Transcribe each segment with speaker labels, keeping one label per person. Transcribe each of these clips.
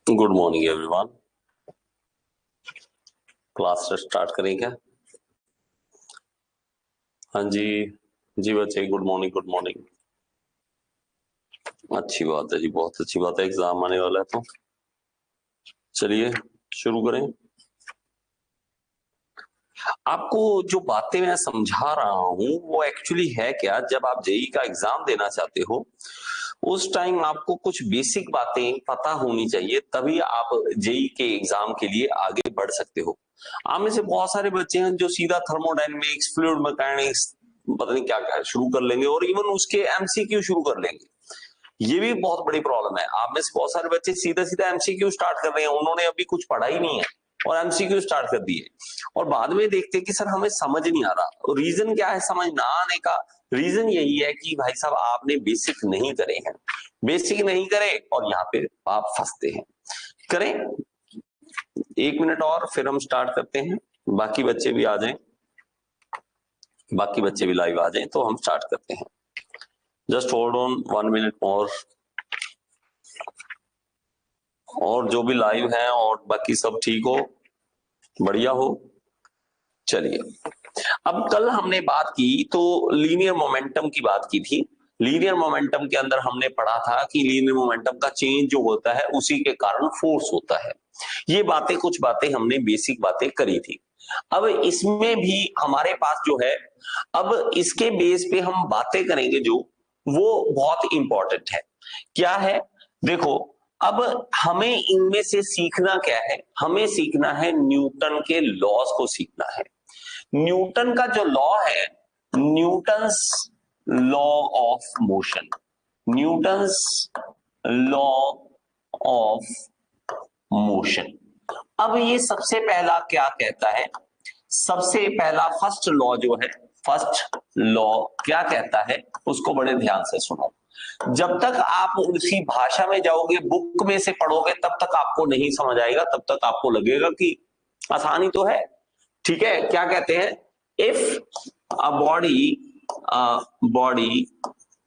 Speaker 1: Good morning everyone. Class start करें क्या? हाँ जी। जी बच्चे, गुड मॉर्निंग गुड मॉर्निंग। अच्छी बात है जी, बहुत अच्छी बात है। एग्जाम आने वाला है तो चलिए शुरू करें। आपको जो बातें मैं समझा रहा हूँ वो एक्चुअली है क्या, जब आप जेई का एग्जाम देना चाहते हो उस टाइम आपको कुछ बेसिक बातें पता होनी चाहिए, तभी आप जेई के एग्जाम के लिए आगे बढ़ सकते हो। आप में से बहुत सारे बच्चे हैं जो सीधा थर्मोडायनेमिक्स, फ्लूइड मैकेनिक्स, पता नहीं क्या क्या शुरू कर लेंगे और इवन उसके एमसीक्यू शुरू कर लेंगे। ये भी बहुत बड़ी प्रॉब्लम है। आप में से बहुत सारे बच्चे सीधा सीधा एमसीक्यू स्टार्ट कर रहे हैं, उन्होंने अभी कुछ पढ़ा ही नहीं है और एमसीक्यू स्टार्ट कर दिए और बाद में देखते हैं कि सर हमें समझ नहीं आ रहा। रीजन क्या है समझ ना आने का? रीजन यही है कि भाई साहब आपने बेसिक नहीं करे हैं। बेसिक नहीं करे और यहाँ पे आप फंसते हैं। करें 1 मिनट और फिर हम स्टार्ट करते हैं। बाकी बच्चे भी आ जाएं, बाकी बच्चे भी लाइव आ जाएं तो हम स्टार्ट करते हैं। जस्ट होल्ड ऑन 1 मिनट मोर। और जो भी लाइव हैं और बाकी सब ठीक हो, बढ़िया हो। चलिए, अब कल हमने बात की तो लीनियर मोमेंटम की बात की थी। लीनियर मोमेंटम के अंदर हमने पढ़ा था कि लीनियर मोमेंटम का चेंज जो होता है उसी के कारण फोर्स होता है। ये बातें, कुछ बातें हमने बेसिक बातें करी थी। अब इसमें भी हमारे पास जो है, अब इसके बेस पे हम बातें करेंगे जो वो बहुत इंपॉर्टेंट है। क्या है? देखो, अब हमें इनमें से सीखना क्या है? हमें सीखना है न्यूटन के लॉज को सीखना है। न्यूटन का जो लॉ है, Newton's law of motion, Newton's law of motion. अब ये सबसे पहला क्या कहता है? सबसे पहला फर्स्ट लॉ जो है, फर्स्ट लॉ क्या कहता है उसको बड़े ध्यान से सुनो। जब तक आप उसी भाषा में जाओगे, बुक में से पढ़ोगे, तब तक आपको नहीं समझ आएगा, तब तक आपको लगेगा कि आसानी तो है। ठीक है, क्या कहते हैं? If a body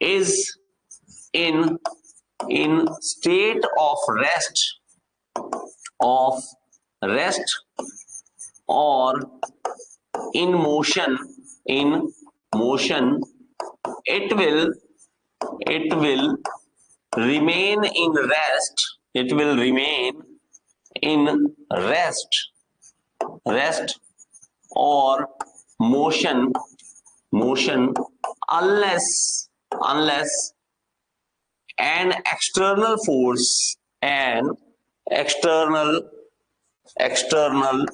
Speaker 1: is in state of rest और in motion it will remain in rest, it will remain in rest or motion unless an external external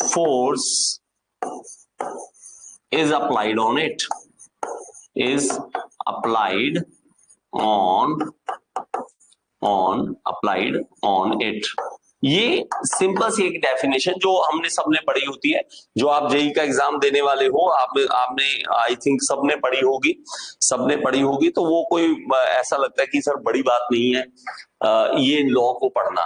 Speaker 1: force is applied on it, is applied on it। ये simple सी एक definition जो हमने सबने पढ़ी होती है। जो आप जेई का एग्जाम देने वाले हो, आपने आई थिंक सबने पढ़ी होगी, तो वो कोई ऐसा लगता है कि सर बड़ी बात नहीं है ये लॉ को पढ़ना।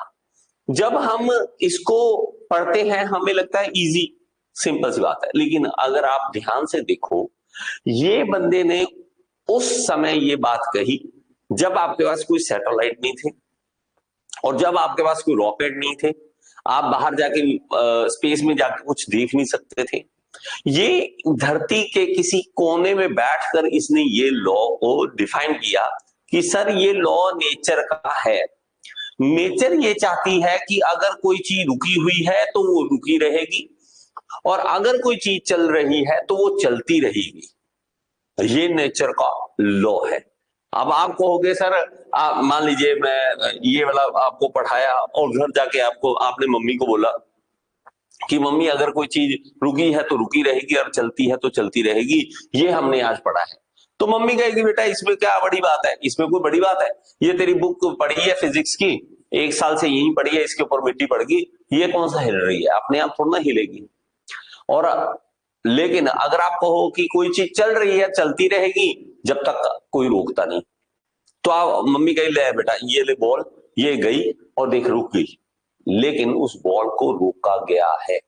Speaker 1: जब हम इसको पढ़ते हैं हमें लगता है इजी, सिंपल सी बात है, लेकिन अगर आप ध्यान से देखो, ये बंदे ने उस समय ये बात कही जब आपके पास कोई सैटेलाइट नहीं थे और जब आपके पास कोई रॉकेट नहीं थे, आप बाहर जाके स्पेस में जाके कुछ देख नहीं सकते थे। ये धरती के किसी कोने में बैठकर इसने ये लॉ को डिफाइन किया कि सर ये लॉ नेचर का है। नेचर ये चाहती है कि अगर कोई चीज रुकी हुई है तो वो रुकी रहेगी और अगर कोई चीज चल रही है तो वो चलती रहेगी। ये नेचर का लॉ है। अब आप कहोगे सर, आप मान लीजिए मैं ये वाला आपको पढ़ाया और घर जाके आपने मम्मी को बोला कि मम्मी अगर कोई चीज रुकी है तो रुकी रहेगी और चलती है तो चलती रहेगी, ये हमने आज पढ़ा है। तो मम्मी कहेगी बेटा इसमें क्या बड़ी बात है, इसमें कोई बड़ी बात है, ये तेरी बुक पढ़ी है फिजिक्स की, 1 साल से यही पढ़ी है, इसके ऊपर मिट्टी पड़ गई, ये कौन सा हिल रही है? अपने आप थोड़ा ना हिलेगी। और लेकिन अगर आप कहो कि कोई चीज चल रही है, चलती रहेगी जब तक कोई रोकता नहीं, तो आप मम्मी कही ले बेटा ये ले बॉल, ये गई और देख रुक गई, लेकिन उस बॉल को रोका गया है।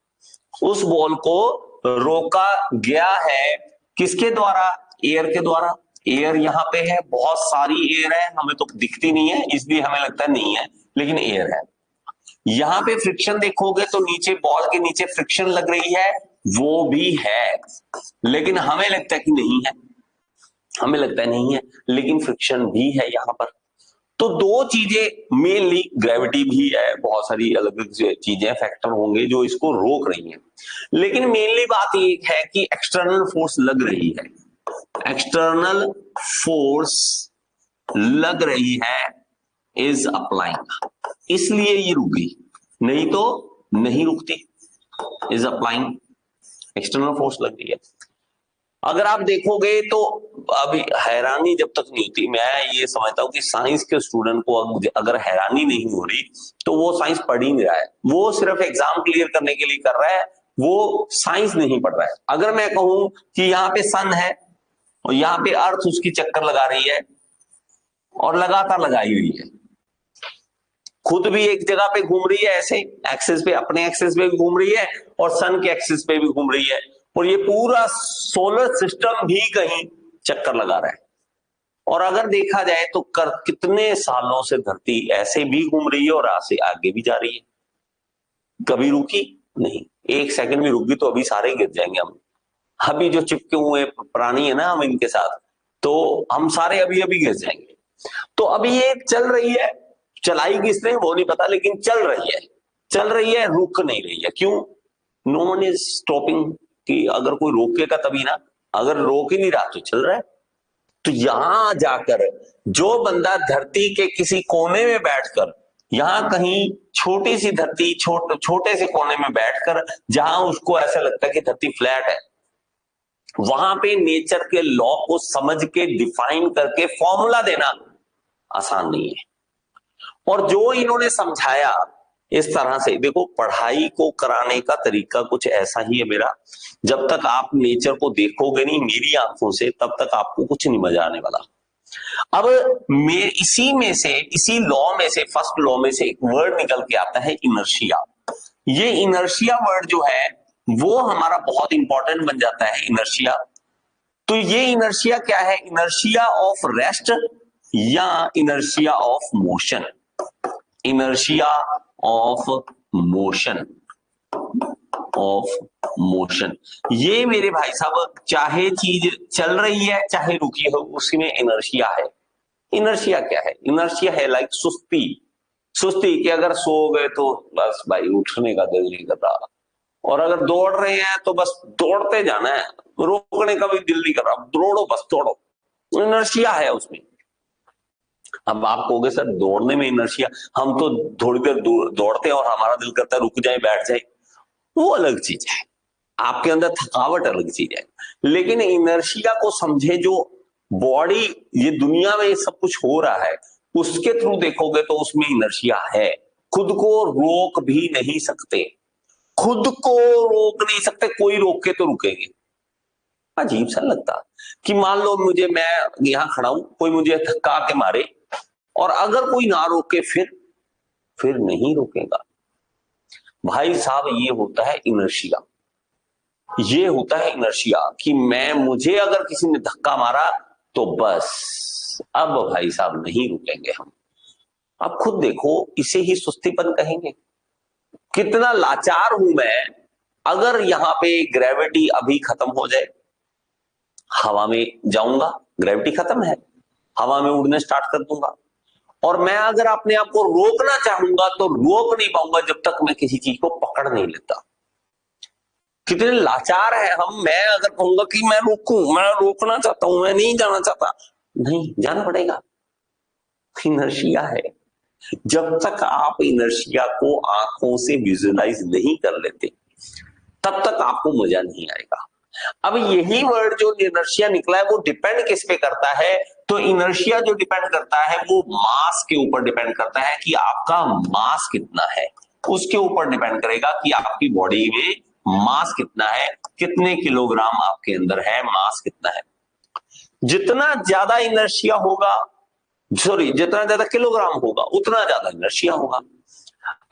Speaker 1: उस बॉल को रोका गया है किसके द्वारा? एयर के द्वारा। एयर यहाँ पे है, बहुत सारी एयर है, हमें तो दिखती नहीं है इसलिए हमें लगता है नहीं है, लेकिन एयर है। यहां पे फ्रिक्शन देखोगे तो नीचे बॉल के नीचे फ्रिक्शन लग रही है, वो भी है, लेकिन हमें लगता है कि नहीं है, हमें लगता है नहीं है, लेकिन फ्रिक्शन भी है यहां पर। तो दो चीजें मेनली, ग्रेविटी भी है, बहुत सारी अलग अलग चीजें फैक्टर होंगे जो इसको रोक रही हैं, लेकिन मेनली बात ये है कि एक्सटर्नल फोर्स लग रही है, एक्सटर्नल फोर्स लग रही है, इज अप्लाइंग, इसलिए ये रुक गई, नहीं तो नहीं रुकती, इज अप्लाइंग, एक्सटर्नल फोर्स लग रही है। अगर आप देखोगे तो अभी हैरानी जब तक नहीं होती, मैं ये समझता हूं कि साइंस के स्टूडेंट को अगर हैरानी नहीं हो रही तो वो साइंस पढ़ ही नहीं रहा है, वो सिर्फ एग्जाम क्लियर करने के लिए कर रहा है, वो साइंस नहीं पढ़ रहा है। अगर मैं कहूं कि यहाँ पे सन है और यहाँ पे अर्थ उसकी चक्कर लगा रही है और लगातार लगाई हुई है, खुद भी एक जगह पे घूम रही है, ऐसे एक्सिस पे, अपने एक्सिस पे भी घूम रही है और सन के एक्सिस पे भी घूम रही है, और ये पूरा सोलर सिस्टम भी कहीं चक्कर लगा रहा है। और अगर देखा जाए तो कितने सालों से धरती ऐसे भी घूम रही है और आगे भी जा रही है, कभी रुकी नहीं, एक सेकंड भी रुक गई तो अभी सारे गिर जाएंगे हम, अभी जो चिपके हुए प्राणी है ना हम इनके साथ, तो हम सारे अभी अभी गिर जाएंगे। तो अभी ये चल रही है, चलाई किसने वो नहीं पता, लेकिन चल रही है, रुक नहीं रही है। क्यों? नो वन इज स्टॉपिंग, कि अगर कोई रोकेगा तभी ना, अगर रोक ही नहीं रहा तो चल रहा है। तो यहां जाकर जो बंदा धरती के किसी कोने में बैठकर, यहां कहीं छोटी सी धरती, छोटे से कोने में बैठकर, जहां उसको ऐसा लगता है कि धरती फ्लैट है, वहां पे नेचर के लॉ को समझ के डिफाइन करके फॉर्मूला देना आसान नहीं है। और जो इन्होंने समझाया इस तरह से, देखो पढ़ाई को कराने का तरीका कुछ ऐसा ही है मेरा, जब तक आप नेचर को देखोगे नहीं मेरी आंखों से, तब तक आपको कुछ नहीं मजा आने वाला। अब इसी लॉ में से, फर्स्ट लॉ में से एक वर्ड निकल के आता है इनर्शिया। ये इनर्शिया वर्ड जो है वो हमारा बहुत इंपॉर्टेंट बन जाता है, इनर्शिया। तो ये इनर्शिया क्या है? इनर्शिया ऑफ रेस्ट या inertia of motion, inertia of motion, ये मेरे भाई साहब, चाहे चीज चल रही है चाहे रुकी हो, उसमें इनर्शिया है। इनर्शिया क्या है? इनर्शिया है लाइक सुस्ती, कि अगर सो गए तो बस भाई उठने का दिल नहीं कर रहा, और अगर दौड़ रहे हैं तो बस दौड़ते जाना है, रोकने का भी दिल नहीं कर रहा, दौड़ो बस दौड़ो, इनर्शिया है उसमें। अब आप कहोगे सर दौड़ने में इनर्शिया, हम तो थोड़ी देर दौड़ते हैं और हमारा दिल करता है रुक जाए बैठ जाए, वो अलग चीज है, आपके अंदर थकावट अलग चीज है। लेकिन इनर्शिया को समझे, जो बॉडी, ये दुनिया में सब कुछ हो रहा है उसके थ्रू देखोगे तो उसमें इनर्शिया है। खुद को रोक भी नहीं सकते, खुद को रोक नहीं सकते, कोई रोक के तो रुकेंगे। अजीब सा लगता कि मान लो मुझे, मैं यहां खड़ा हूं, कोई मुझे थका के मारे, और अगर कोई ना रोके फिर नहीं रोकेगा। भाई साहब ये होता है इनर्शिया, ये होता है इनर्शिया कि मुझे अगर किसी ने धक्का मारा तो बस अब भाई साहब नहीं रुकेंगे हम। आप खुद देखो, इसे ही सुस्तीपन कहेंगे। कितना लाचार हूं मैं, अगर यहां पे ग्रेविटी अभी खत्म हो जाए, हवा में जाऊंगा, ग्रेविटी खत्म है, हवा में उड़ने स्टार्ट कर दूंगा, और मैं अगर अपने आप को रोकना चाहूंगा तो रोक नहीं पाऊंगा जब तक मैं किसी चीज को पकड़ नहीं लेता। कितने लाचार है हम। मैं अगर कहूंगा कि मैं रोकना चाहता हूं, मैं नहीं जाना चाहता, नहीं जाना पड़ेगा, इनर्शिया है। जब तक आप इनर्शिया को आंखों से विजुअलाइज नहीं कर लेते तब तक आपको मजा नहीं आएगा। अब यही वर्ड जो इनर्शिया निकला है वो डिपेंड किस पे करता है? तो इनर्शिया जो डिपेंड करता है वो मास के ऊपर डिपेंड करता है, कि आपका मास कितना है, उसके ऊपर डिपेंड करेगा कि आपकी बॉडी में मास कितना है, कितने किलोग्राम आपके अंदर है, मास कितना है। जितना ज्यादा इनर्शिया होगा, जितना ज्यादा किलोग्राम होगा उतना ज्यादा इनर्शिया होगा।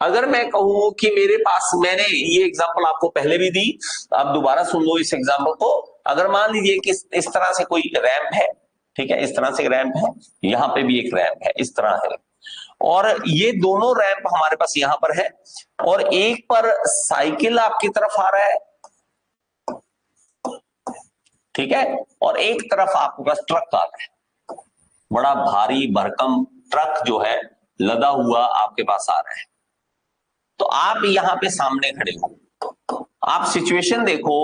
Speaker 1: अगर मैं कहूं कि मेरे पास, मैंने ये एग्जांपल आपको पहले भी दी, आप दोबारा सुन लो इस एग्जांपल को। अगर मान लीजिए कि इस तरह से कोई रैंप है, ठीक है, इस तरह से रैंप है, यहां पे भी एक रैंप है, इस तरह है, और ये दोनों रैंप हमारे पास यहां पर है, और एक पर साइकिल आपकी तरफ आ रहा है, ठीक है, और एक तरफ आपके पास ट्रक आ रहा है, बड़ा भारी भरकम ट्रक जो है लदा हुआ आपके पास आ रहा है। तो आप यहां पे सामने खड़े हो, आप सिचुएशन देखो,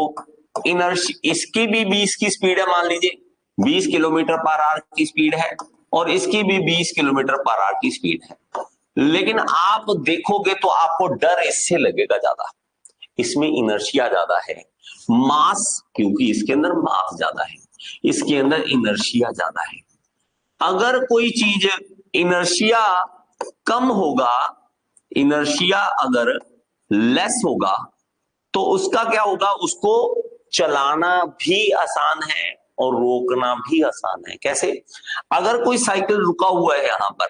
Speaker 1: इसकी भी 20 की स्पीड है, मान लीजिए 20 किलोमीटर पर आवर की स्पीड है, और इसकी भी 20 किलोमीटर पर आवर की स्पीड है, लेकिन आप देखोगे तो आपको डर इससे लगेगा ज्यादा, इसमें इनर्शिया ज्यादा है, मास, क्योंकि इसके अंदर मास ज्यादा है, इसके अंदर इनर्शिया ज्यादा है। अगर कोई चीज इनर्शिया कम होगा, इनर्शिया अगर लेस होगा, तो उसका क्या होगा, उसको चलाना भी आसान है और रोकना भी आसान है। कैसे? अगर कोई साइकिल रुका हुआ है, यहां पर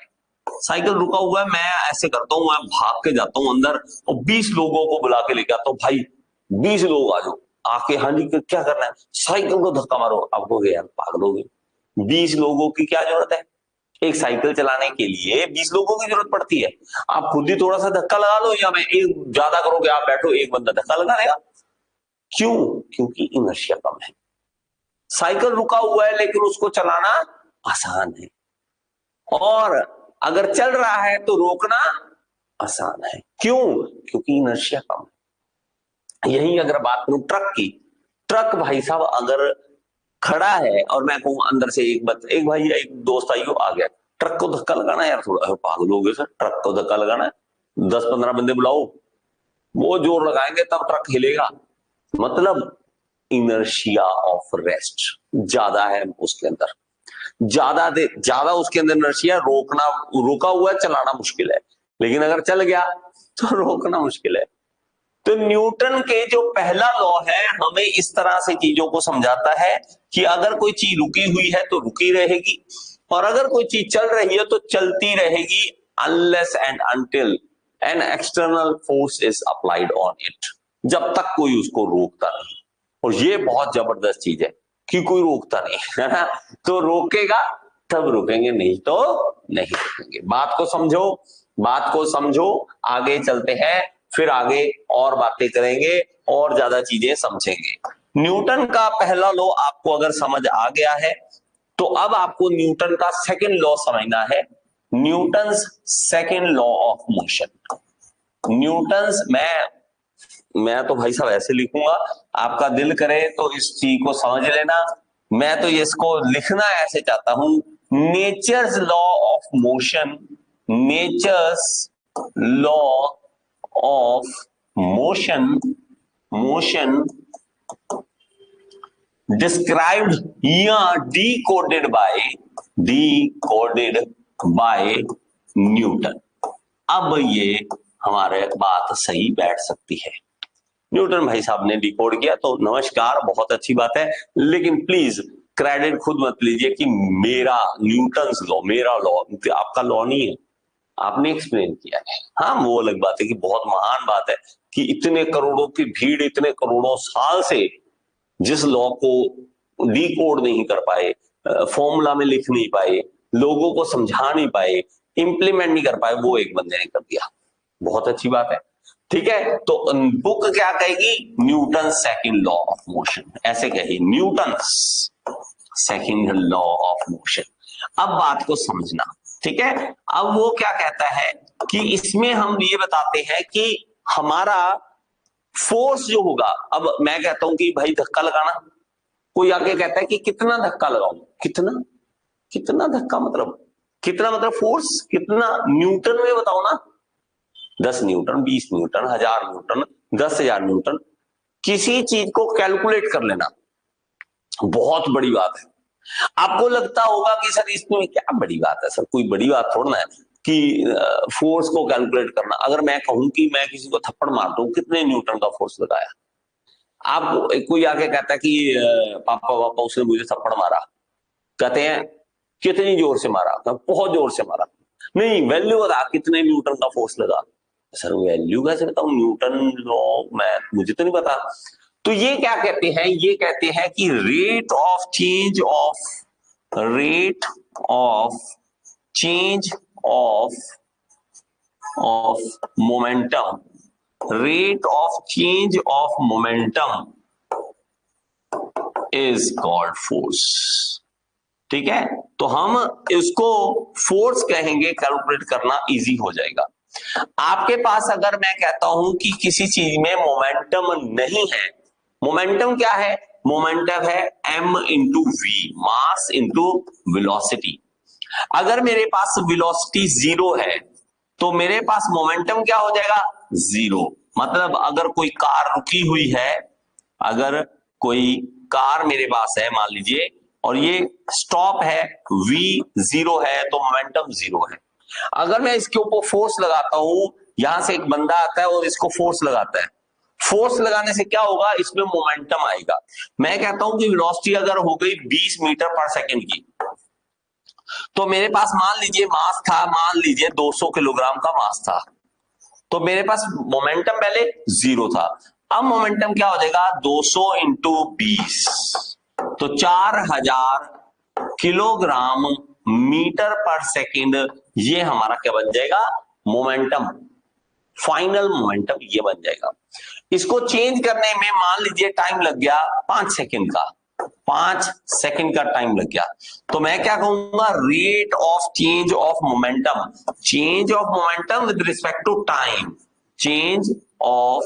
Speaker 1: साइकिल रुका हुआ है, मैं ऐसे करता हूं, मैं भाग के जाता हूं अंदर और 20 लोगों को बुला के लेके आता हूं, भाई 20 लोग आ जाओ, आके, हाँ जी क्या करना है, साइकिल को धक्का मारो। आपको यार पागलोगे, 20 लोगों की क्या जरूरत है, एक साइकिल चलाने के लिए 20 लोगों की जरूरत पड़ती है। आप खुद ही थोड़ा सा धक्का लगा लो, या मैं एक ज्यादा करोगे, आप बैठो, एक बंदा धक्का लगा देगा। क्यों? क्योंकि इनर्शिया कम है। साइकिल रुका हुआ है लेकिन उसको चलाना आसान है, और अगर चल रहा है तो रोकना आसान है। क्यों? क्योंकि इनर्शिया कम है। यही अगर बात करूं ट्रक की, ट्रक भाई साहब अगर खड़ा है और मैं कहूं अंदर से एक भाई, एक दोस्त आइयो आ गया, ट्रक को धक्का लगाना यार, थोड़ा पागल हो गए सर, ट्रक को धक्का लगाना है, 10-15 बंदे बुलाओ, वो जोर लगाएंगे तब ट्रक हिलेगा। मतलब इनर्शिया ऑफ रेस्ट ज्यादा है उसके अंदर, ज्यादा उसके अंदर इनर्शिया, रोकना, रुका हुआ है चलाना मुश्किल है, लेकिन अगर चल गया तो रोकना मुश्किल है। तो न्यूटन के जो पहला लॉ है हमें इस तरह से चीजों को समझाता है कि अगर कोई चीज रुकी हुई है तो रुकी रहेगी, और अगर कोई चीज चल रही है तो चलती रहेगी, unless and until an external force is applied on it, जब तक कोई उसको रोकता नहीं। और ये बहुत जबरदस्त चीज है कि कोई रोकता नहीं है ना, तो रोकेगा तब रुकेंगे, नहीं तो नहीं रुकेंगे। बात को समझो, बात को समझो, आगे चलते हैं, फिर आगे और बातें करेंगे और ज्यादा चीजें समझेंगे। न्यूटन का पहला लॉ आपको अगर समझ आ गया है, तो अब आपको न्यूटन का सेकंड लॉ समझना है, Newton second law of motion. Newton, मैं तो भाई साहब ऐसे लिखूंगा, आपका दिल करे तो इस चीज को समझ लेना, मैं तो इसको लिखना ऐसे चाहता हूं, nature's law of motion, nature's law of motion, motion described या डिकोडेड बाय न्यूटन। अब ये हमारे बात सही बैठ सकती है, न्यूटन भाई साहब ने डिकोड किया तो नमस्कार, बहुत अच्छी बात है, लेकिन प्लीज क्रेडिट खुद मत लीजिए कि मेरा न्यूटन्स लॉ, मेरा लॉ, आपका लॉ नहीं है, आपने एक्सप्लेन किया है। हाँ, वो अलग बात है कि बहुत महान बात है कि इतने करोड़ों की भीड़, इतने करोड़ों साल से जिस लॉ को डिकोड नहीं कर पाए, फॉर्मूला में लिख नहीं पाए, लोगों को समझा नहीं पाए, इंप्लीमेंट नहीं कर पाए, वो एक बंदे ने कर दिया, बहुत अच्छी बात है। ठीक है, तो बुक क्या कहेगी, Newton second law of motion, ऐसे कहेगी, Newton second law of motion. अब बात को समझना, ठीक है। अब वो क्या कहता है कि इसमें हम ये बताते हैं कि हमारा फोर्स जो होगा, अब मैं कहता हूं कि भाई धक्का लगाना, कोई आके कहता है कि कितना धक्का लगाऊं, कितना, कितना धक्का मतलब, कितना मतलब फोर्स कितना, न्यूटन में बताओ ना, 10 न्यूटन, 20 न्यूटन, 1000 न्यूटन, 10,000 न्यूटन, किसी चीज को कैलकुलेट कर लेना बहुत बड़ी बात है। आपको लगता होगा कि सर इसमें क्या बड़ी बात है, सर कोई बड़ी बात थोड़ा ना है कि फोर्स को कैलकुलेट करना। अगर मैं कहूं कि मैं किसी को थप्पड़ मारता हूं, कितने न्यूटन का फोर्स लगाया, आप कोई आके कहता है कि पापा उसने मुझे थप्पड़ मारा, कहते हैं कितनी जोर से मारा, तो बहुत जोर से मारा, नहीं वैल्यू बता कितने न्यूटन का फोर्स लगा, सर वैल्यू कैसे बताऊं, न्यूटन लॉ मैं मुझे तो नहीं पता। तो ये क्या कहते हैं, ये कहते हैं कि rate of change of of momentum, rate of change of momentum is called force. ठीक है, तो हम इसको फोर्स कहेंगे, कैलकुलेट करना इजी हो जाएगा। आपके पास अगर मैं कहता हूं कि किसी चीज में मोमेंटम नहीं है, मोमेंटम क्या है? मोमेंटम है m into v, mass into velocity. अगर मेरे पास वेलोसिटी जीरो है तो मेरे पास मोमेंटम क्या हो जाएगा? जीरो। मतलब अगर कोई कार रुकी हुई है, अगर कोई कार मेरे पास है मान लीजिए, और ये स्टॉप है, v जीरो है, तो मोमेंटम जीरो है। अगर मैं इसके ऊपर फोर्स लगाता हूं, यहां से एक बंदा आता है और इसको फोर्स लगाता है, फोर्स लगाने से क्या होगा? इसमें मोमेंटम आएगा। मैं कहता हूं कि वेलोसिटी अगर हो गई 20 मीटर पर सेकंड की, तो मेरे पास मान लीजिए मास था, मान लीजिए 200 किलोग्राम का मास था, तो मेरे पास मोमेंटम पहले जीरो था। अब मोमेंटम क्या हो जाएगा? 200 इंटू 20, तो 4000 किलोग्राम मीटर पर सेकंड, ये हमारा क्या बन जाएगा? मोमेंटम, फाइनल मोमेंटम ये बन जाएगा। इसको चेंज करने में मान लीजिए टाइम लग गया 5 सेकंड का, 5 सेकंड का टाइम लग गया, तो मैं क्या कहूंगा? Rate of change of momentum, change of momentum with respect to time, change of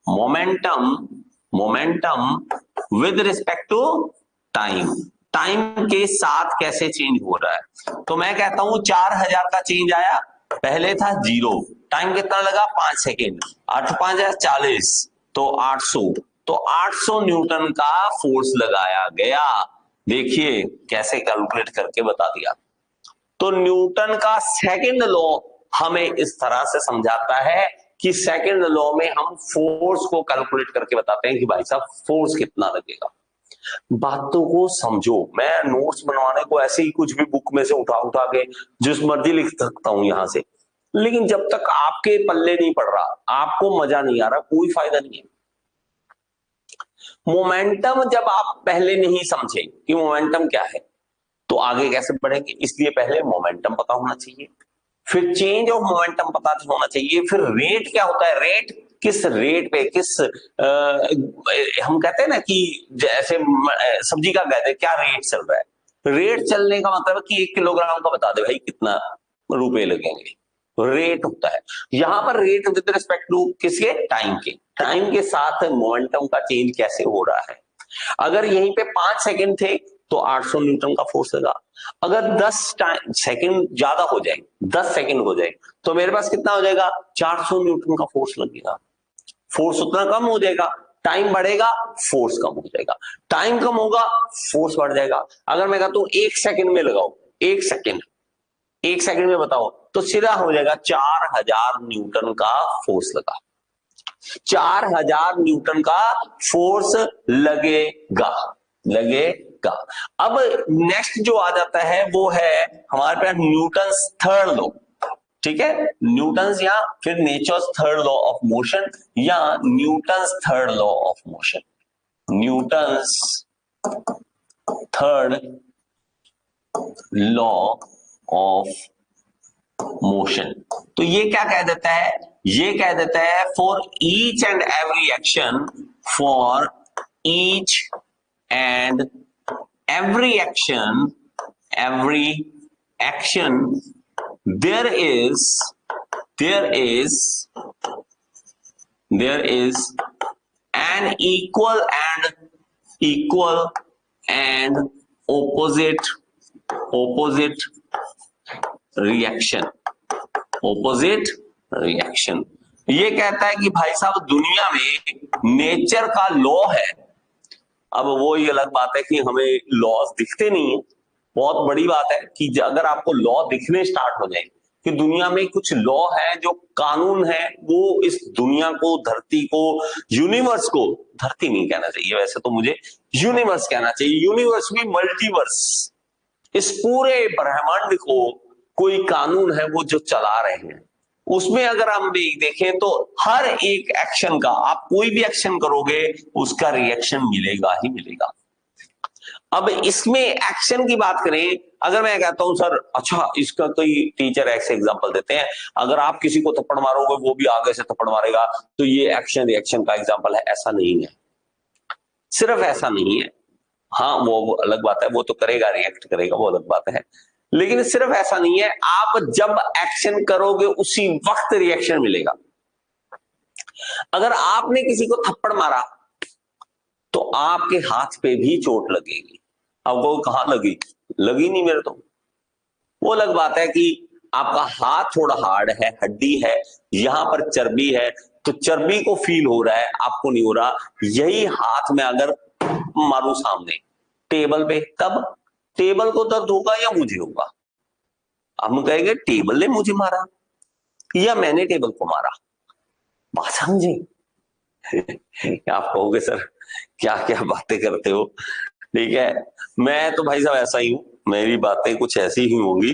Speaker 1: momentum, momentum with respect to time, time के साथ कैसे चेंज हो रहा है। तो मैं कहता हूं 4000 का चेंज आया, पहले था जीरो, टाइम कितना लगा? 5 सेकेंड, 8 5 40, तो 800, तो 800 न्यूटन का फोर्स लगाया गया। देखिए कैसे कैलकुलेट करके बता दिया। तो न्यूटन का सेकंड लॉ हमें इस तरह से समझाता है कि सेकंड लॉ में हम फोर्स को कैलकुलेट करके बताते हैं कि भाई साहब फोर्स कितना लगेगा। बातों को समझो, मैं नोट्स बनवाने को ऐसे ही कुछ भी बुक में से उठा उठा के जिस मर्जी लिख सकता हूं यहां से, लेकिन जब तक आपके पल्ले नहीं पड़ रहा, आपको मजा नहीं आ रहा, कोई फायदा नहीं है। मोमेंटम जब आप पहले नहीं समझे कि मोमेंटम क्या है, तो आगे कैसे बढ़ेंगे? इसलिए पहले मोमेंटम पता होना चाहिए, फिर चेंज ऑफ मोमेंटम पता होना चाहिए, फिर रेट क्या होता है, रेट किस रेट पे, किस हम कहते हैं ना कि जैसे सब्जी का कहते हैं क्या रेट चल रहा है, रेट चलने का मतलब है कि 1 किलोग्राम का बता दे भाई कितना रुपए लगेंगे, रेट होता है। यहां पर रेट विद रिस्पेक्ट टू किसके? टाइम के, टाइम के साथ मोमेंटम का चेंज कैसे हो रहा है। अगर यहीं पे 5 सेकंड थे तो 800 न्यूटन का फोर्स लगा, अगर 10 सेकंड ज्यादा हो जाए, 10 सेकंड हो जाए, तो मेरे पास कितना हो जाएगा? 400 न्यूटन का फोर्स लगेगा। फोर्स उतना कम हो जाएगा, टाइम बढ़ेगा, फोर्स कम हो जाएगा, टाइम कम होगा, फोर्स बढ़ जाएगा। अगर मैं कहता हूं 1 सेकंड में लगाओ, 1 सेकंड, 1 सेकंड में बताओ, तो सीधा हो जाएगा 4000 न्यूटन का फोर्स लगा, 4000 न्यूटन का फोर्स लगेगा, लगेगा। अब नेक्स्ट जो आ जाता है वो है हमारे पास न्यूटन्स थर्ड लॉ। ठीक है, न्यूटन्स या फिर nature's third law of motion या Newton's third law of motion, Newton's third law of motion. तो ये क्या कह देता है? ये कह देता है for each and every action, for each and every action there is an equal and opposite reaction, ये कहता है कि भाई साहब दुनिया में नेचर का लॉ है। अब वो ये अलग बात है कि हमें लॉज दिखते नहीं है, बहुत बड़ी बात है कि अगर आपको लॉ दिखने स्टार्ट हो जाए कि दुनिया में कुछ लॉ है, जो कानून है, वो इस दुनिया को, धरती को, यूनिवर्स को, धरती नहीं कहना चाहिए वैसे तो, मुझे यूनिवर्स कहना चाहिए, यूनिवर्स भी मल्टीवर्स, इस पूरे ब्रह्मांड को कोई कानून है वो जो चला रहे हैं, उसमें अगर हम देखें तो हर एक एक्शन का, आप कोई भी एक्शन करोगे उसका रिएक्शन मिलेगा ही मिलेगा। अब इसमें एक्शन की बात करें अगर मैं कहता हूं सर अच्छा इसका कोई टीचर ऐसे एग्जांपल देते हैं, अगर आप किसी को थप्पड़ मारोगे वो भी आगे से थप्पड़ मारेगा, तो ये एक्शन रिएक्शन का एग्जांपल है, ऐसा नहीं है, सिर्फ ऐसा नहीं है। हाँ वो अलग बात है, वो तो करेगा, रिएक्ट करेगा, वो अलग बात है, लेकिन सिर्फ ऐसा नहीं है। आप जब एक्शन करोगे उसी वक्त रिएक्शन मिलेगा। अगर आपने किसी को थप्पड़ मारा तो आपके हाथ पे भी चोट लगेगी। अब वो कहां लगी, लगी नहीं मेरे तो, वो अलग बात है कि आपका हाथ थोड़ा हार्ड है, हड्डी है, यहां पर चर्बी है, तो चर्बी को फील हो रहा है, आपको नहीं हो रहा। यही हाथ में अगर मारू सामने टेबल पे, तब टेबल को दर्द होगा या मुझे होगा? हम कहेंगे टेबल ने मुझे मारा या मैंने टेबल को मारा। बात समझे? आप कहोगे सर क्या क्या बातें करते हो, ठीक है, मैं तो भाई साहब ऐसा ही हूं, मेरी बातें कुछ ऐसी ही होंगी,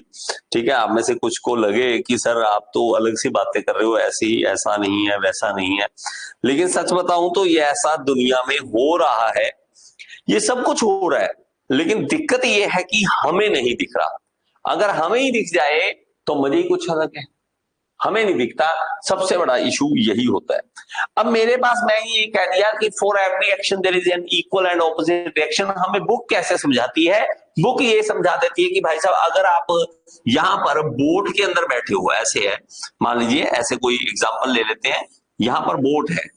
Speaker 1: ठीक है। आप में से कुछ को लगे कि सर आप तो अलग सी बातें कर रहे हो, ऐसी ही, ऐसा नहीं है, वैसा नहीं है, लेकिन सच बताऊं तो ये ऐसा दुनिया में हो रहा है, ये सब कुछ हो रहा है, लेकिन दिक्कत ये है कि हमें नहीं दिख रहा। अगर हमें ही दिख जाए तो मजे ही कुछ अलग है, हमें नहीं दिखता, सबसे बड़ा इशू यही होता है। अब मेरे पास मैं ये कह दिया कि for every action there is an equal and opposite reaction. हमें बुक कैसे समझाती है? बुक ये समझा देती है कि भाई साहब अगर आप यहां पर बोट के अंदर बैठे हो, ऐसे है, मान लीजिए ऐसे कोई एग्जांपल ले लेते हैं, यहां पर बोट है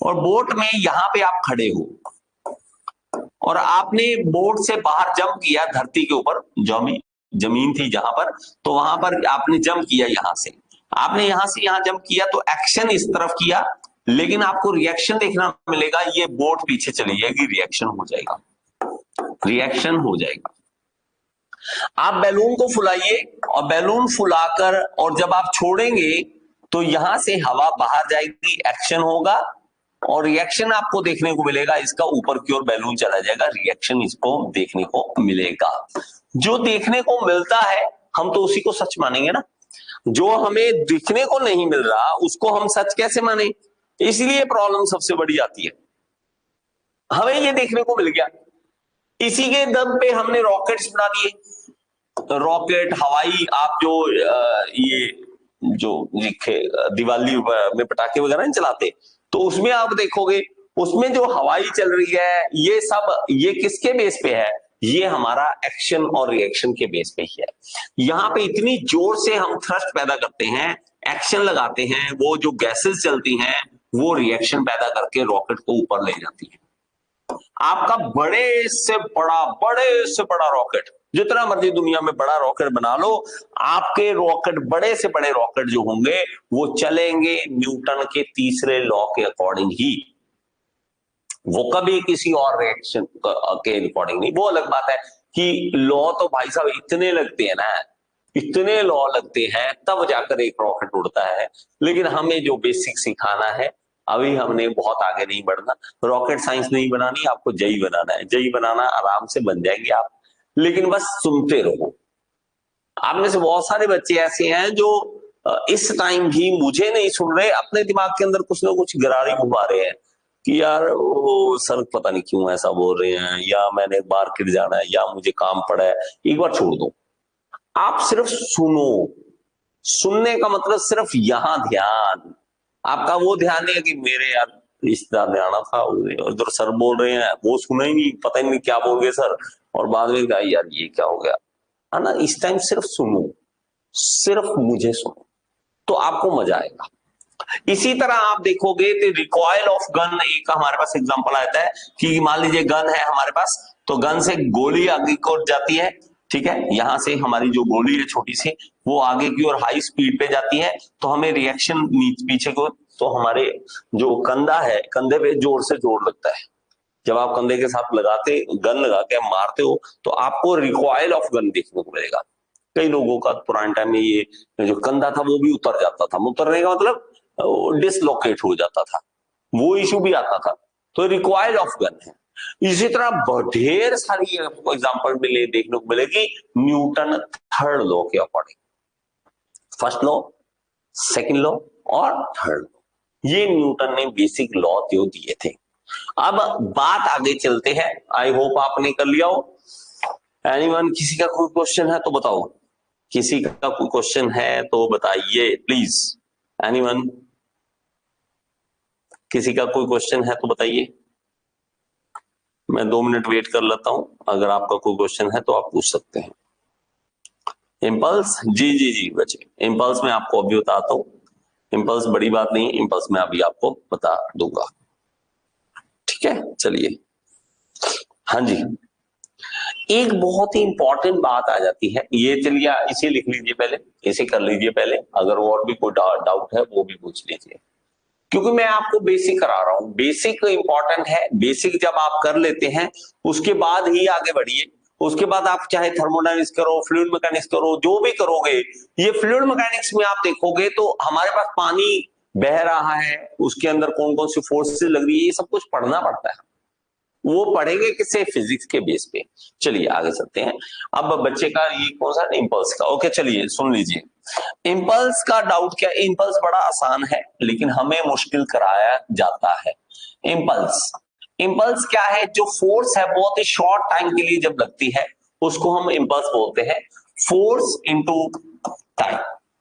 Speaker 1: और बोट में यहां पे आप खड़े हो और आपने बोट से बाहर जंप किया धरती के ऊपर, जमीन थी जहां पर, तो वहां पर आपने जंप किया, यहां से आपने यहां से यहां जंप किया, तो एक्शन इस तरफ किया, लेकिन आपको रिएक्शन देखना मिलेगा, ये बोट पीछे चली जाएगी, रिएक्शन हो जाएगा, रिएक्शन हो जाएगा। आप बैलून को फुलाइए और बैलून फुलाकर और जब आप छोड़ेंगे तो यहां से हवा बाहर जाएगी, एक्शन होगा और रिएक्शन आपको देखने को मिलेगा, इसका ऊपर की ओर बैलून चला जाएगा, रिएक्शन इसको देखने को मिलेगा। जो देखने को मिलता है हम तो उसी को सच मानेंगे ना, जो हमें दिखने को नहीं मिल रहा उसको हम सच कैसे माने? इसलिए प्रॉब्लम सबसे बड़ी आती है। हमें ये देखने को मिल गया, इसी के दम पे हमने रॉकेट्स बना दिए, रॉकेट हवाई, आप जो ये जो दिवाली में पटाखे वगैरह नहीं चलाते, तो उसमें आप देखोगे उसमें जो हवाई चल रही है, ये सब ये किसके बेस पे है? ये हमारा एक्शन और रिएक्शन के बेस पे ही है। यहाँ पे इतनी जोर से हम थ्रस्ट पैदा करते हैं, एक्शन लगाते हैं, वो जो गैसेस चलती हैं वो रिएक्शन पैदा करके रॉकेट को ऊपर ले जाती है। आपका बड़े से बड़ा रॉकेट, जितना मर्जी दुनिया में बड़ा रॉकेट बना लो, आपके रॉकेट, बड़े से बड़े रॉकेट जो होंगे वो चलेंगे न्यूटन के तीसरे लॉ के अकॉर्डिंग ही, वो कभी किसी और रिएक्शन के अकॉर्डिंग नहीं। वो अलग बात है कि लॉ तो भाई साहब इतने लगते हैं ना, इतने लॉ लगते हैं तब जाकर एक रॉकेट उड़ता है, लेकिन हमें जो बेसिक सिखाना है, अभी हमने बहुत आगे नहीं बढ़ना। रॉकेट साइंस नहीं बनानी, आपको जेई बनाना है, जेई बनाना आराम से बन जाएंगे आप, लेकिन बस सुनते रहो। आप में से बहुत सारे बच्चे ऐसे हैं जो इस टाइम भी मुझे नहीं सुन रहे, अपने दिमाग के अंदर कुछ ना कुछ गरारी घुमा रहे हैं कि यार वो सर पता नहीं क्यों ऐसा बोल रहे हैं, या मैंने मार्केट जाना है, या मुझे काम पड़ा है, एक बार छोड़ दो। आप सिर्फ सुनो, सुनने का मतलब सिर्फ यहां ध्यान, आपका वो ध्यान नहीं है कि मेरे यार रिश्तेदार ने आना था, उधर सर बोल रहे हैं, वो सुना ही नहीं, पता ही नहीं क्या बोल गए सर, और बाद में कहा यार ये क्या हो गया, है ना। इस टाइम सिर्फ सुनो, सिर्फ मुझे सुनो, तो आपको मजा आएगा। इसी तरह आप देखोगे तो रिकॉयल ऑफ गन, एक हमारे पास एग्जांपल आता है कि मान लीजिए गन है हमारे पास, तो गन से गोली आगे की ओर जाती है, ठीक है, यहां से हमारी जो गोली है छोटी सी, वो आगे की ओर हाई स्पीड पे जाती है, तो हमें रिएक्शन पीछे को, तो हमारे जो कंधा है, कंधे पे जोर से जोर लगता है, जब आप कंधे के साथ लगाते, गन लगा के मारते हो, तो आपको रिकॉयल ऑफ गन देखने को मिलेगा। कई लोगों का पुराने टाइम में ये जो कंधा था वो भी उतर जाता था, उतरने का मतलब डिसलोकेट हो जाता था, वो इशू भी आता था, तो रिकॉयल ऑफ गन है। इसी तरह ढेर सारी आपको एग्जांपल मिले, देखने को मिलेगी न्यूटन थर्ड लॉ के according, first law, second law और थर्ड लॉ, ये न्यूटन ने बेसिक लॉ जो दिए थे। अब बात आगे चलते हैं, आई होप आपने कर लिया हो, एनीवन, किसी का कोई क्वेश्चन है तो बताओ, किसी का कोई क्वेश्चन है तो बताइए प्लीज। एनीवन, किसी का कोई क्वेश्चन है तो बताइए। मैं 2 मिनट वेट कर लेता हूं, अगर आपका कोई क्वेश्चन है तो आप पूछ सकते हैं। इम्पल्स, जी जी जी बच्चे, इम्पल्स में आपको अभी बताता हूं। इम्पल्स बड़ी बात नहीं है, इम्पल्स में अभी आपको बता दूंगा। ठीक है, चलिए। हाँ जी, एक बहुत ही इंपॉर्टेंट बात आ जाती है, ये चलिए इसे लिख लीजिए पहले, इसे कर लीजिए पहले, अगर और भी कोई डाउट है वो भी पूछ लीजिए, क्योंकि मैं आपको बेसिक करा रहा हूं। बेसिक इंपॉर्टेंट है, बेसिक जब आप कर लेते हैं उसके बाद ही आगे बढ़िए। उसके बाद आप चाहे थर्मोडायनेमिक्स करो, फ्लूइड मैकेनिक्स करो, जो भी करोगे। ये फ्लूइड मैकेनिक्स में आप देखोगे तो हमारे पास पानी बह रहा है, उसके अंदर कौन कौन सी फोर्सेस लग रही है, ये सब कुछ पढ़ना पड़ता है। वो पढ़ेंगे किससे? फिजिक्स के बेस पे। चलिए आगे चलते हैं। अब बच्चे का ये कौन सा, इम्पल्स का। ओके, चलिए सुन लीजिए। इम्पल्स का डाउट क्या? इम्पल्स बड़ा आसान है लेकिन हमें मुश्किल कराया जाता है। इम्पल्स, इम्पल्स क्या है? जो फोर्स है बहुत ही शॉर्ट टाइम के लिए जब लगती है उसको हम इम्पल्स बोलते हैं। Force into time,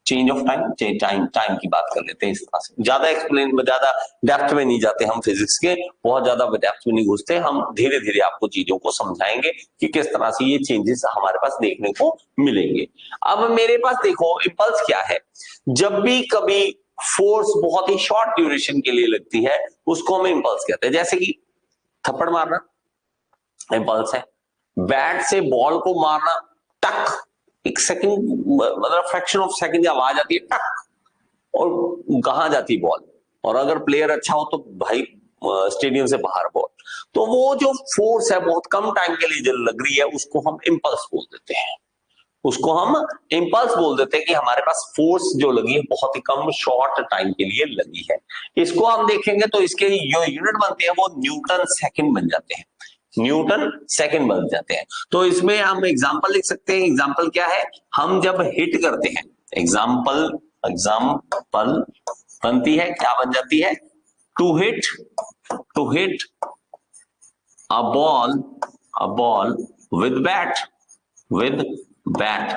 Speaker 1: change of time, time की बात कर लेते हैं इस तरह से। ज्यादा एक्सप्लेन, ज्यादा डेप्थ में नहीं जाते हम फिजिक्स के, बहुत ज्यादा डेप्थ में नहीं घुसते हम। धीरे धीरे आपको चीजों को समझाएंगे कि किस तरह से ये चेंजेस हमारे पास देखने को मिलेंगे। अब मेरे पास देखो, इम्पल्स क्या है? जब भी कभी फोर्स बहुत ही शॉर्ट ड्यूरेशन के लिए लगती है उसको हम इम्पल्स कहते हैं। जैसे कि थप्पड़ मारना इम्पल्स है, बैट से बॉल को मारना, टक, एक सेकंड मतलब फ्रैक्शन ऑफ सेकंड जब आवाज आती है टक, और कहां जाती बॉल, और अगर प्लेयर अच्छा हो तो भाई स्टेडियम से बाहर बॉल। तो वो जो फोर्स है बहुत कम टाइम के लिए जो लग रही है उसको हम इम्पल्स बोल देते हैं। उसको हम इम्पल्स बोल देते हैं कि हमारे पास फोर्स जो लगी है बहुत ही कम शॉर्ट टाइम के लिए लगी है। इसको हम देखेंगे तो इसके जो यूनिट बनते हैं वो न्यूटन सेकंड बन जाते हैं, न्यूटन सेकंड बन जाते हैं। तो इसमें हम एग्जांपल लिख सकते हैं। एग्जांपल क्या है? हम जब हिट करते हैं, एग्जांपल, एग्जांपल बनती है, क्या बन जाती है? To hit, to hit a ball with bat, with bat.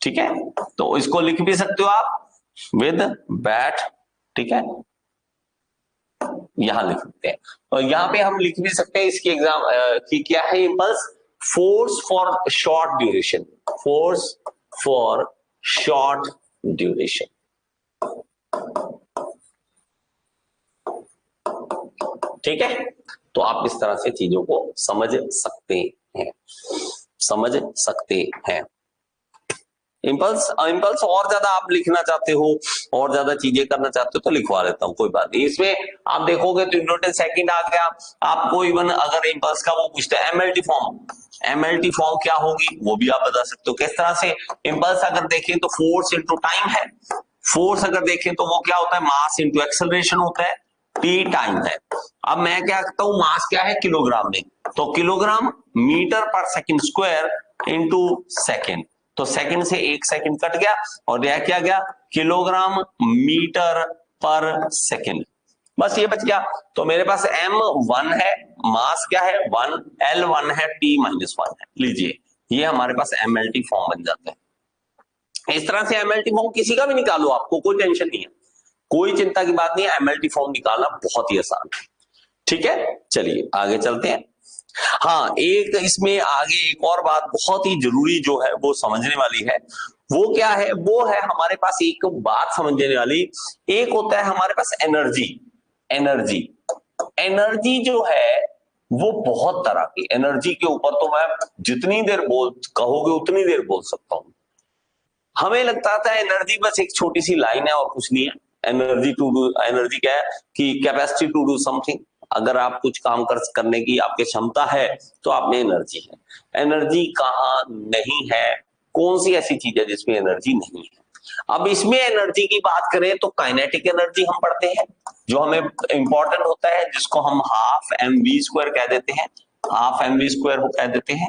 Speaker 1: ठीक है, तो इसको लिख भी सकते हो आप विद बैट। ठीक है, यहां लिख सकते हैं। और यहां पे हम लिख भी सकते हैं इसकी एग्जाम की क्या है impulse? Force for short duration, force for short duration. ठीक है, तो आप इस तरह से चीजों को समझ सकते हैं, समझ सकते हैं। इम्पल्स, इम्पल्स और ज्यादा आप लिखना चाहते हो और ज्यादा चीजें करना चाहते हो तो लिखवा लेता हूं, कोई बात नहीं। इसमें आप देखोगे तो न्यूटन सेकंड आ गया। आपको इवन अगर इम्पल्स का वो पूछता है एमएलटी फॉर्म, एमएलटी फॉर्म क्या होगी वो भी आप बता सकते हो। किस तरह से इम्पल्स अगर देखें तो फोर्स इंटू टाइम है, फोर्स अगर देखें तो वो क्या होता है? मास इंटू एक्सेलरेशन होता है, टी टाइम है। अब मैं क्या करता हूं, मास क्या है किलोग्राम में, तो किलोग्राम मीटर पर सेकंड स्क्वायर इंटू सेकंड, तो सेकंड से एक सेकंड कट गया और यह क्या गया? किलोग्राम मीटर पर सेकंड, बस ये बच गया। तो मेरे पास m 1 है, मास क्या है 1, l 1 है, t -1 है। लीजिए, ये हमारे पास mlt फॉर्म बन जाता है। इस तरह से एमएलटी फॉर्म किसी का भी निकालो, आपको कोई टेंशन नहीं है, कोई चिंता की बात नहीं है, एमएलटी फॉर्म निकालना बहुत ही आसान है। ठीक है, चलिए आगे चलते हैं। हाँ, एक इसमें आगे एक और बात बहुत ही जरूरी जो है वो समझने वाली है। वो क्या है? वो है हमारे पास एक बात समझने वाली। एक होता है हमारे पास एनर्जी, एनर्जी, एनर्जी जो है वो बहुत तरह की एनर्जी के ऊपर तो मैं जितनी देर बोल कहोगे उतनी देर बोल सकता हूं। हमें लगता था एनर्जी बस एक छोटी सी लाइन है और कुछ नहीं है। एनर्जी टू डू, एनर्जी क्या है कि कैपेसिटी टू डू समथिंग, अगर आप कुछ काम करने की आपकी क्षमता है तो आप में एनर्जी है। एनर्जी कहाँ नहीं है? कौन सी ऐसी चीज है जिसमें एनर्जी नहीं है? अब इसमें एनर्जी की बात करें तो काइनेटिक एनर्जी हम पढ़ते हैं, जो हमें इंपॉर्टेंट होता है, जिसको हम हाफ एम वी स्क्वायर कह देते हैं, हाफ एम वी स्क्वायर कह देते हैं।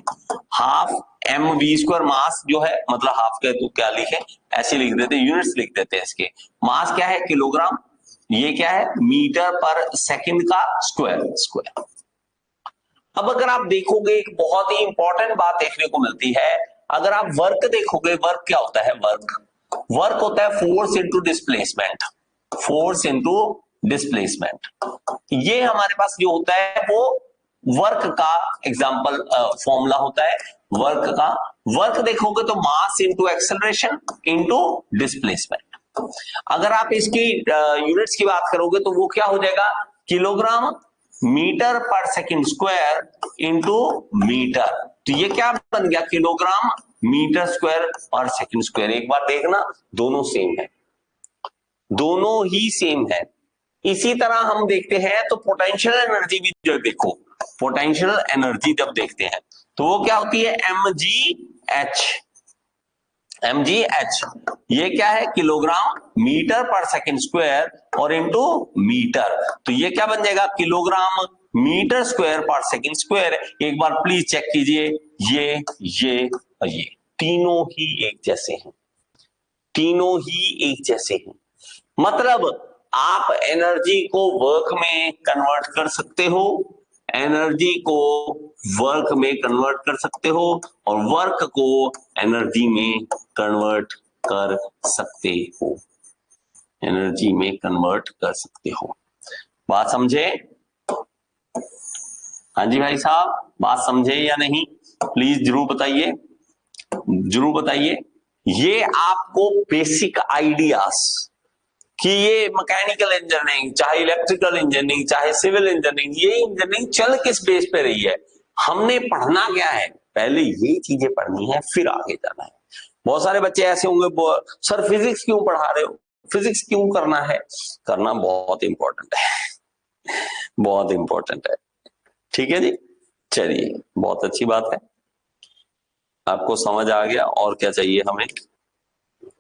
Speaker 1: Half m v square mass जो है, मतलब हाफ के तो क्या लिखे, ऐसे लिख देते हैं, यूनिट्स लिख देते हैं इसके। मास क्या है? किलोग्राम। ये क्या है? मीटर पर सेकंड का स्क्वायर, स्क्वायर। अब अगर आप देखोगे एक बहुत ही इंपॉर्टेंट बात देखने को मिलती है, अगर आप वर्क देखोगे, वर्क क्या होता है? वर्क होता है force into displacement, force into displacement. ये हमारे पास जो होता है वो वर्क का एग्जांपल फॉर्मूला होता है वर्क का। वर्क देखोगे तो mass into acceleration into displacement. अगर आप इसकी यूनिट्स की बात करोगे तो वो क्या हो जाएगा? किलोग्राम मीटर पर सेकंड स्क्वायर इंटू मीटर। तो ये क्या बन गया? किलोग्राम मीटर स्क्वायर पर सेकंड स्क्वायर। एक बार देखना, दोनों सेम है, दोनों ही सेम है। इसी तरह हम देखते हैं तो पोटेंशियल एनर्जी भी जो देखो, पोटेंशियल एनर्जी जब देखते हैं तो वो क्या होती है? mgh। mgh ये क्या है? किलोग्राम मीटर पर सेकंड स्क्वायर और इंटू मीटर। तो ये क्या बन जाएगा? किलोग्राम मीटर स्क्वायर पर सेकंड स्क्वायर। एक बार प्लीज चेक कीजिए, ये और ये तीनों ही एक जैसे हैं, तीनों ही एक जैसे हैं। मतलब आप एनर्जी को वर्क में कन्वर्ट कर सकते हो, एनर्जी को वर्क में कन्वर्ट कर सकते हो और वर्क को एनर्जी में कन्वर्ट कर सकते हो, एनर्जी में कन्वर्ट कर सकते हो। बात समझे? हाँ जी भाई साहब, बात समझे या नहीं? प्लीज जरूर बताइए, जरूर बताइए। ये आपको बेसिक आइडियाज कि ये मैकेनिकल इंजीनियरिंग, चाहे इलेक्ट्रिकल इंजीनियरिंग, चाहे सिविल इंजीनियरिंग, ये इंजीनियरिंग चल किस बेस पे रही है, हमने पढ़ना क्या है, पहले ये चीजें पढ़नी है फिर आगे जाना है। बहुत सारे बच्चे ऐसे होंगे, सर फिजिक्स क्यों पढ़ा रहे हो, फिजिक्स क्यों करना है? करना बहुत इंपॉर्टेंट है, बहुत इंपॉर्टेंट है। ठीक है जी, चलिए बहुत अच्छी बात है, आपको समझ आ गया। और क्या चाहिए हमें?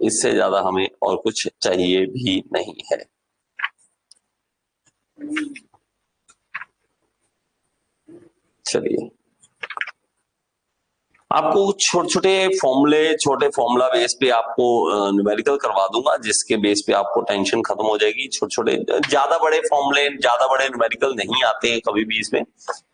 Speaker 1: इससे ज्यादा हमें और कुछ चाहिए भी नहीं है। चलिए, आपको छोटे छोटे फॉर्मूले, छोटे फॉर्मूला बेस पे आपको न्यूमेरिकल करवा दूंगा, जिसके बेस पे आपको टेंशन खत्म हो जाएगी। छोटे छोटे, ज्यादा बड़े फॉर्मूले, ज्यादा बड़े न्यूमेरिकल नहीं आते हैं कभी भी इसमें,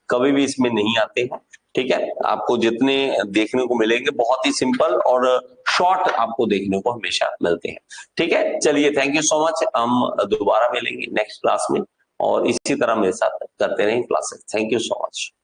Speaker 1: कभी भी इसमें नहीं आते हैं। ठीक है, आपको जितने देखने को मिलेंगे बहुत ही सिंपल और शॉर्ट आपको देखने को हमेशा मिलते हैं। ठीक है, चलिए थैंक यू सो मच। हम दोबारा मिलेंगे नेक्स्ट क्लास में और इसी तरह मेरे साथ करते रहें classes. Thank you so much.